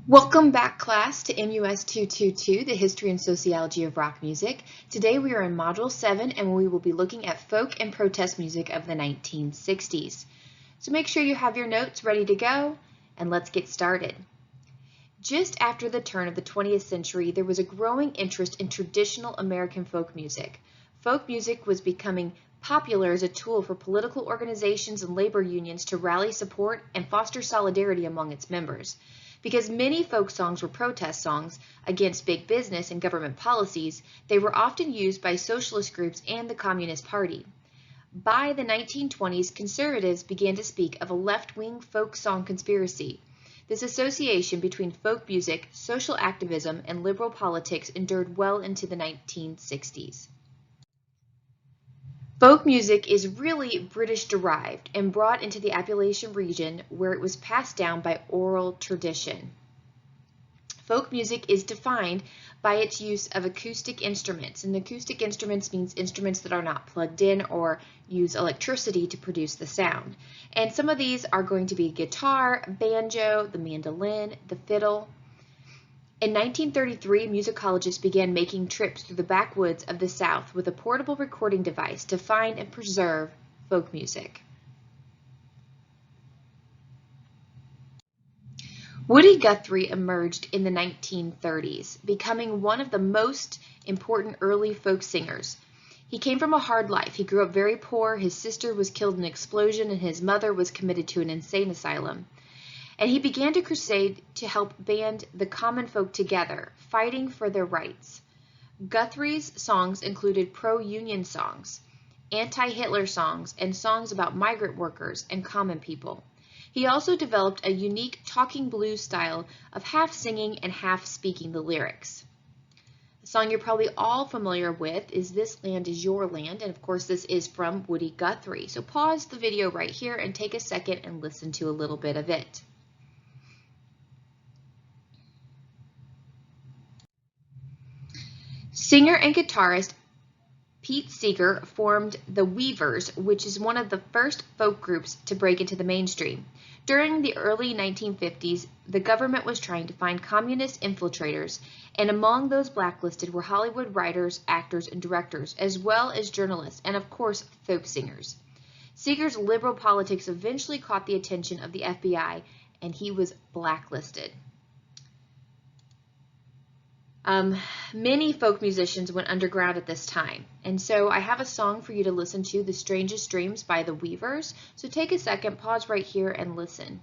Welcome back, class, to MUS 222, the History and Sociology of Rock Music. Today we are in Module 7 and we will be looking at folk and protest music of the 1960s. So make sure you have your notes ready to go and let's get started. Just after the turn of the 20th century, there was a growing interest in traditional American folk music. Folk music was becoming popular as a tool for political organizations and labor unions to rally support and foster solidarity among its members. Because many folk songs were protest songs against big business and government policies, they were often used by socialist groups and the Communist Party. By the 1920s, conservatives began to speak of a left-wing folk song conspiracy. This association between folk music, social activism, and liberal politics endured well into the 1960s. Folk music is really British-derived and brought into the Appalachian region where it was passed down by oral tradition. Folk music is defined by its use of acoustic instruments, and acoustic instruments means instruments that are not plugged in or use electricity to produce the sound. And some of these are going to be guitar, banjo, the mandolin, the fiddle. In 1933, musicologists began making trips through the backwoods of the South with a portable recording device to find and preserve folk music. Woody Guthrie emerged in the 1930s, becoming one of the most important early folk singers. He came from a hard life. He grew up very poor, his sister was killed in an explosion, and his mother was committed to an insane asylum. And he began to crusade to help band the common folk together, fighting for their rights. Guthrie's songs included pro-union songs, anti-Hitler songs, and songs about migrant workers and common people. He also developed a unique talking blues style of half singing and half speaking the lyrics. The song you're probably all familiar with is This Land Is Your Land, and of course this is from Woody Guthrie. So pause the video right here and take a second and listen to a little bit of it. Singer and guitarist Pete Seeger formed the Weavers, which is one of the first folk groups to break into the mainstream. During the early 1950s, the government was trying to find communist infiltrators, and among those blacklisted were Hollywood writers, actors, and directors, as well as journalists, and of course, folk singers. Seeger's liberal politics eventually caught the attention of the FBI, and he was blacklisted. Many folk musicians went underground at this time, and so I have a song for you to listen to, The Strangest Dreams by the Weavers. So take a second, pause right here, and listen.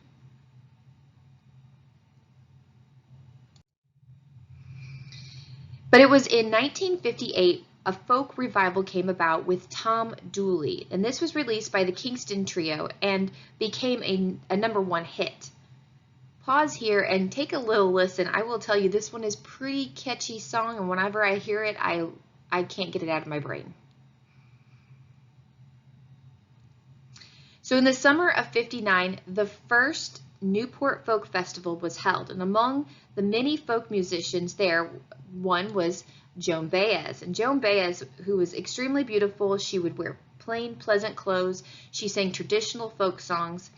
But it was in 1958 a folk revival came about with Tom Dooley, and this was released by the Kingston Trio and became a #1 hit. Pause here and take a little listen. I will tell you, this one is pretty catchy song, and whenever I hear it, I can't get it out of my brain. So in the summer of '59, the first Newport Folk Festival was held, and among the many folk musicians there, one was Joan Baez. And Joan Baez, who was extremely beautiful, she would wear plain, pleasant clothes, she sang traditional folk songs,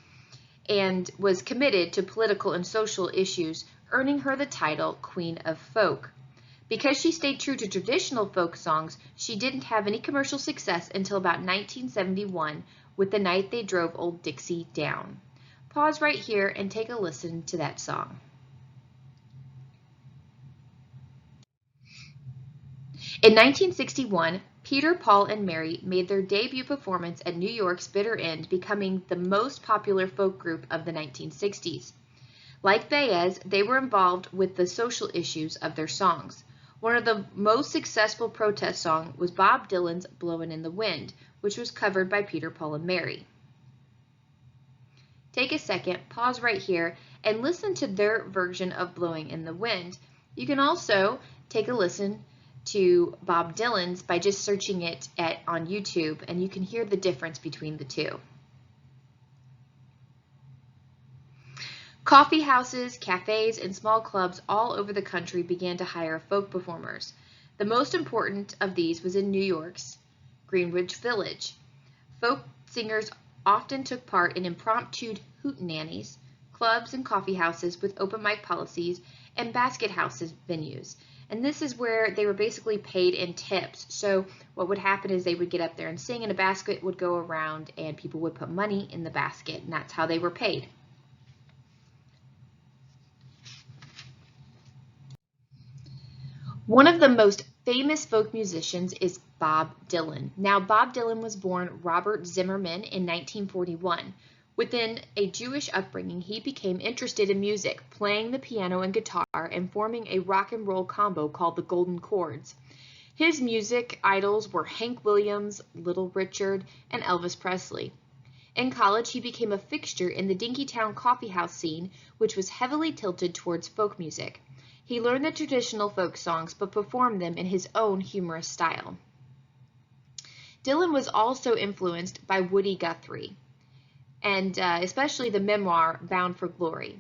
and was committed to political and social issues, earning her the title Queen of Folk. Because she stayed true to traditional folk songs, she didn't have any commercial success until about 1971 with The Night They Drove Old Dixie Down. Pause right here and take a listen to that song. In 1961, Peter, Paul, and Mary made their debut performance at New York's Bitter End, becoming the most popular folk group of the 1960s. Like Baez, they were involved with the social issues of their songs. One of the most successful protest songs was Bob Dylan's Blowin' in the Wind, which was covered by Peter, Paul, and Mary. Take a second, pause right here, and listen to their version of Blowing in the Wind. You can also take a listen to Bob Dylan's by just searching it on YouTube, and you can hear the difference between the two. Coffee houses, cafes, and small clubs all over the country began to hire folk performers. The most important of these was in New York's Greenwich Village. Folk singers often took part in impromptu hootenannies, clubs and coffee houses with open mic policies, and basket houses venues. And this is where they were basically paid in tips. So what would happen is they would get up there and sing, and a basket would go around and people would put money in the basket, and that's how they were paid. One of the most famous folk musicians is Bob Dylan. Now, Bob Dylan was born Robert Zimmerman in 1941. Within a Jewish upbringing, he became interested in music, playing the piano and guitar, and forming a rock and roll combo called the Golden Chords. His music idols were Hank Williams, Little Richard, and Elvis Presley. In college, he became a fixture in the Dinkytown coffee house scene, which was heavily tilted towards folk music. He learned the traditional folk songs, but performed them in his own humorous style. Dylan was also influenced by Woody Guthrie, and especially the memoir Bound for Glory.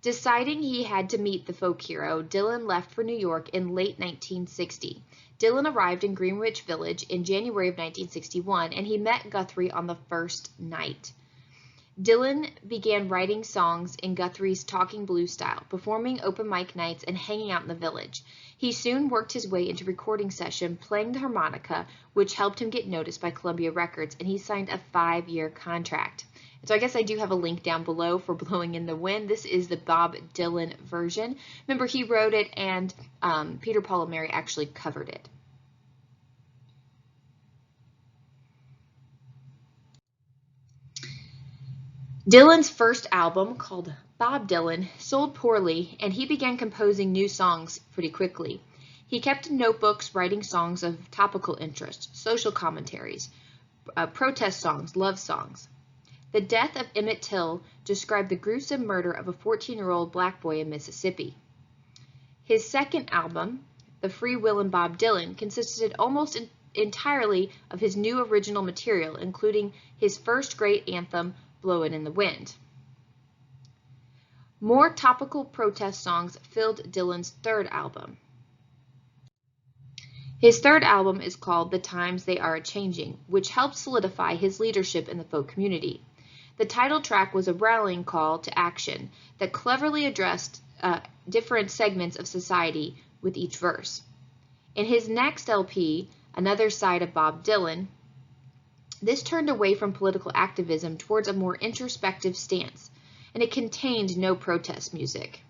Deciding he had to meet the folk hero, Dylan left for New York in late 1960. Dylan arrived in Greenwich Village in January of 1961, and he met Guthrie on the first night. Dylan began writing songs in Guthrie's talking blues style, performing open mic nights and hanging out in the village. He soon worked his way into recording session, playing the harmonica, which helped him get noticed by Columbia Records, and he signed a 5-year contract. So I guess I do have a link down below for Blowing in the Wind. This is the Bob Dylan version. Remember, he wrote it, and Peter, Paul, and Mary actually covered it. Dylan's first album, called Bob Dylan, sold poorly, and he began composing new songs pretty quickly. He kept notebooks writing songs of topical interest, social commentaries, protest songs, love songs. The death of Emmett Till described the gruesome murder of a 14-year-old black boy in Mississippi. His second album, The Free Willin' Bob Dylan, consisted almost entirely of his new original material, including his first great anthem, Blowin' in the Wind. More topical protest songs filled Dylan's third album. His third album is called The Times They Are A-Changing, which helped solidify his leadership in the folk community. The title track was a rallying call to action that cleverly addressed different segments of society with each verse. In his next LP, Another Side of Bob Dylan, this turned away from political activism towards a more introspective stance, and it contained no protest music.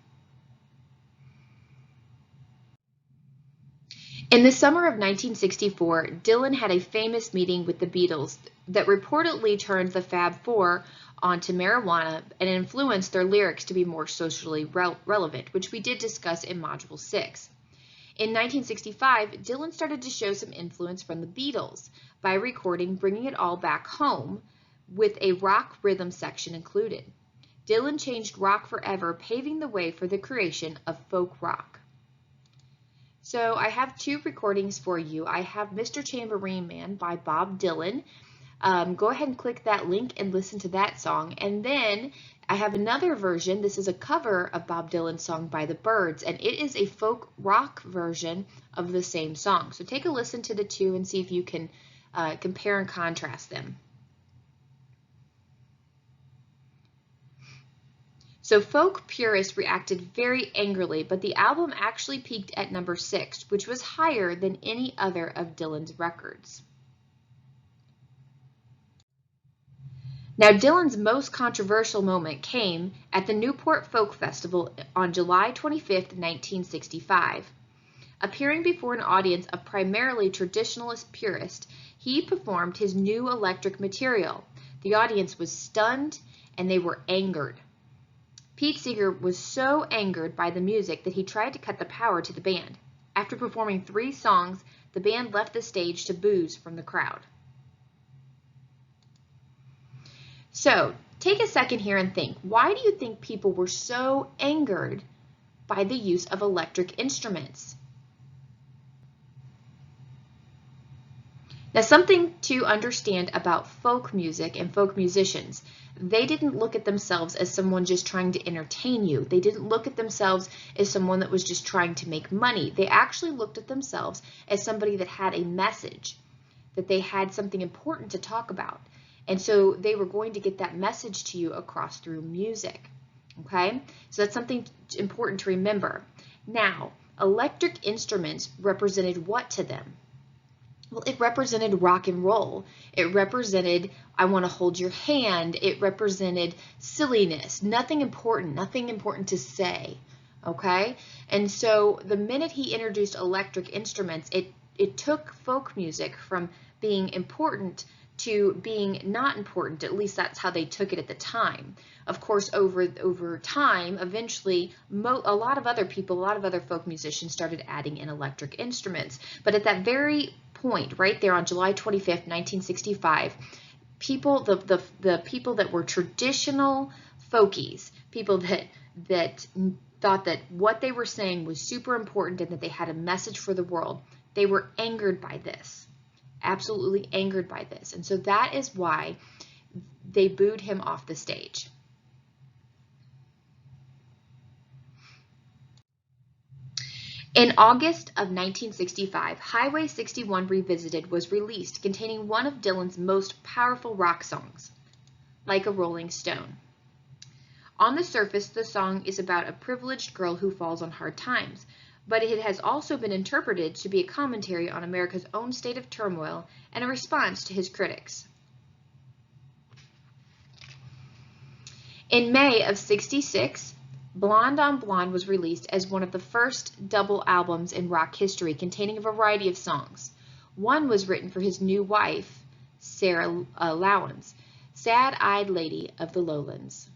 In the summer of 1964, Dylan had a famous meeting with the Beatles that reportedly turned the Fab Four onto marijuana and influenced their lyrics to be more socially relevant, which we did discuss in Module 6. In 1965, Dylan started to show some influence from the Beatles by recording Bringing It All Back Home with a rock rhythm section included. Dylan changed rock forever, paving the way for the creation of folk rock. So I have two recordings for you. I have Mr. Tambourine Man by Bob Dylan. Go ahead and click that link and listen to that song. And then I have another version. This is a cover of Bob Dylan's song by the Byrds, and it is a folk rock version of the same song. So take a listen to the two and see if you can compare and contrast them. So folk purists reacted very angrily, but the album actually peaked at number 6, which was higher than any other of Dylan's records. Now, Dylan's most controversial moment came at the Newport Folk Festival on July 25, 1965. Appearing before an audience of primarily traditionalist purists, he performed his new electric material. The audience was stunned and they were angered. Pete Seeger was so angered by the music that he tried to cut the power to the band. After performing 3 songs, the band left the stage to boos from the crowd. So, take a second here and think, why do you think people were so angered by the use of electric instruments? Now, something to understand about folk music and folk musicians. They didn't look at themselves as someone just trying to entertain you. They didn't look at themselves as someone that was just trying to make money. They actually looked at themselves as somebody that had a message, that they had something important to talk about. And so they were going to get that message to you across through music. Okay, so that's something important to remember. Now, electric instruments represented what to them? Well, it represented rock and roll. It represented, I want to hold your hand. It represented silliness, nothing important to say. Okay? And so the minute he introduced electric instruments, it took folk music from being important to being not important. At least that's how they took it at the time. Of course, over time, eventually, a lot of other folk musicians started adding in electric instruments. But at that very point, right there on July 25th, 1965, the people that were traditional folkies, people that thought that what they were saying was super important and that they had a message for the world, they were angered by this, absolutely angered by this. And so that is why they booed him off the stage. In August of 1965, Highway 61 Revisited was released, containing one of Dylan's most powerful rock songs, Like a Rolling Stone. On the surface, the song is about a privileged girl who falls on hard times, but it has also been interpreted to be a commentary on America's own state of turmoil and a response to his critics. In May of '66, Blonde on Blonde was released as one of the first double albums in rock history containing a variety of songs. One was written for his new wife, Sarah Lowens, Sad-Eyed Lady of the Lowlands.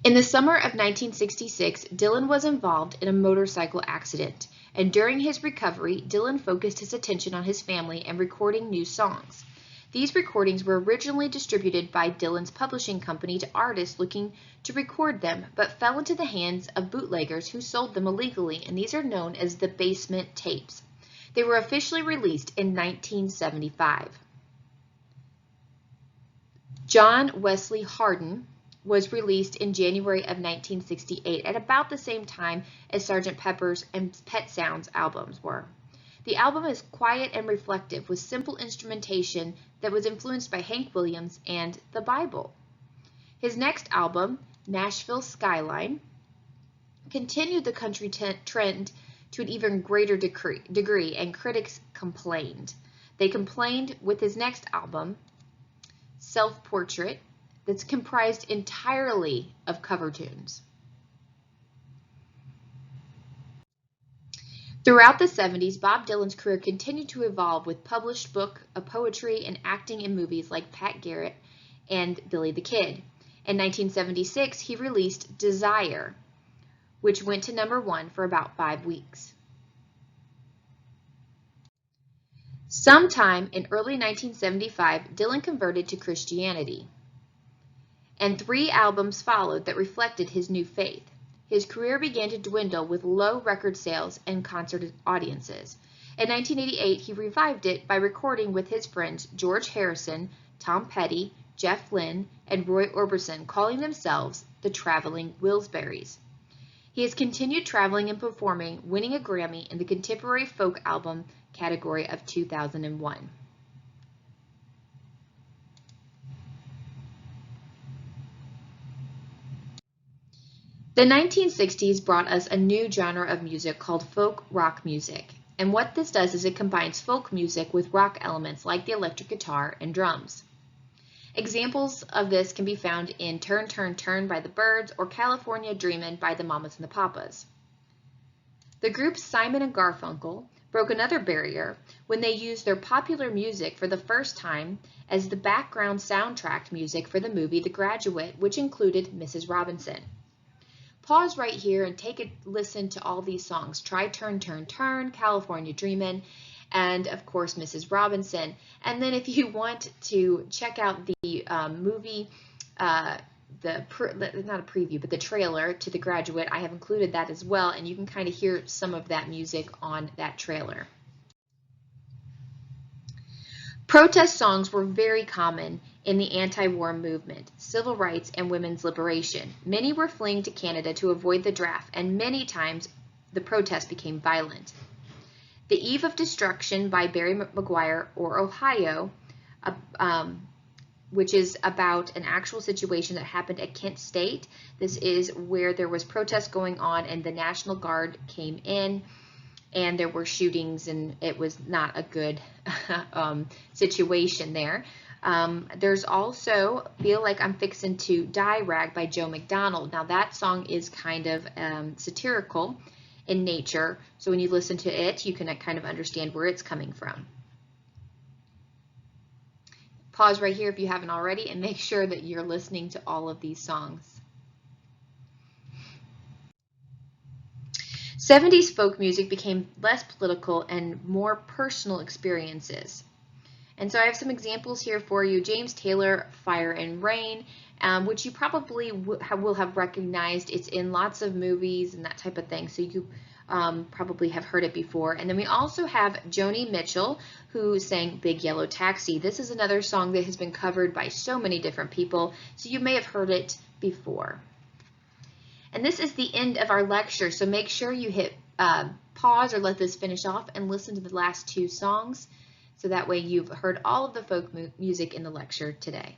In the summer of 1966, Dylan was involved in a motorcycle accident, and during his recovery, Dylan focused his attention on his family and recording new songs. These recordings were originally distributed by Dylan's publishing company to artists looking to record them, but fell into the hands of bootleggers who sold them illegally, and these are known as the basement tapes. They were officially released in 1975. John Wesley Hardin was released in January of 1968 at about the same time as Sgt. Pepper's and Pet Sounds albums were. The album is quiet and reflective with simple instrumentation that was influenced by Hank Williams and the Bible. His next album, Nashville Skyline, continued the country trend to an even greater degree, and critics complained. They complained with his next album, Self-Portrait, that's comprised entirely of cover tunes. Throughout the 70s, Bob Dylan's career continued to evolve with published book of poetry and acting in movies like Pat Garrett and Billy the Kid. In 1976, he released Desire, which went to #1 for about 5 weeks. Sometime in early 1975, Dylan converted to Christianity, and 3 albums followed that reflected his new faith. His career began to dwindle with low record sales and concert audiences. In 1988, he revived it by recording with his friends George Harrison, Tom Petty, Jeff Lynne, and Roy Orbison, calling themselves the Traveling Wilburys. He has continued traveling and performing, winning a Grammy in the Contemporary Folk Album category of 2001. The 1960s brought us a new genre of music called folk rock music, and what this does is it combines folk music with rock elements like the electric guitar and drums. Examples of this can be found in Turn, Turn, Turn by the Byrds or California Dreamin' by the Mamas and the Papas. The group Simon & Garfunkel broke another barrier when they used their popular music for the first time as the background soundtrack music for the movie The Graduate, which included Mrs. Robinson. Pause right here and take a listen to all these songs. Try Turn, Turn, Turn, California Dreamin', and of course Mrs. Robinson. And then if you want to check out the movie, not a preview, but the trailer to The Graduate, I have included that as well, and you can kind of hear some of that music on that trailer. Protest songs were very common in the anti-war movement, civil rights, and women's liberation. Many were fleeing to Canada to avoid the draft, and many times the protest became violent. The Eve of Destruction by Barry McGuire, or Ohio, which is about an actual situation that happened at Kent State. This is where there was protests going on and the National Guard came in and there were shootings and it was not a good situation there. There's also Feel Like I'm Fixin' to Die Rag by Joe McDonald. Now that song is kind of satirical in nature, so when you listen to it, you can kind of understand where it's coming from. Pause right here if you haven't already and make sure that you're listening to all of these songs. 70s folk music became less political and more personal experiences. And so I have some examples here for you. James Taylor, Fire and Rain, which you probably will have recognized. It's in lots of movies and that type of thing, so you probably have heard it before. And then we also have Joni Mitchell, who sang Big Yellow Taxi. This is another song that has been covered by so many different people, so you may have heard it before. And this is the end of our lecture, so make sure you hit pause or let this finish off and listen to the last two songs, so that way you've heard all of the folk music in the lecture today.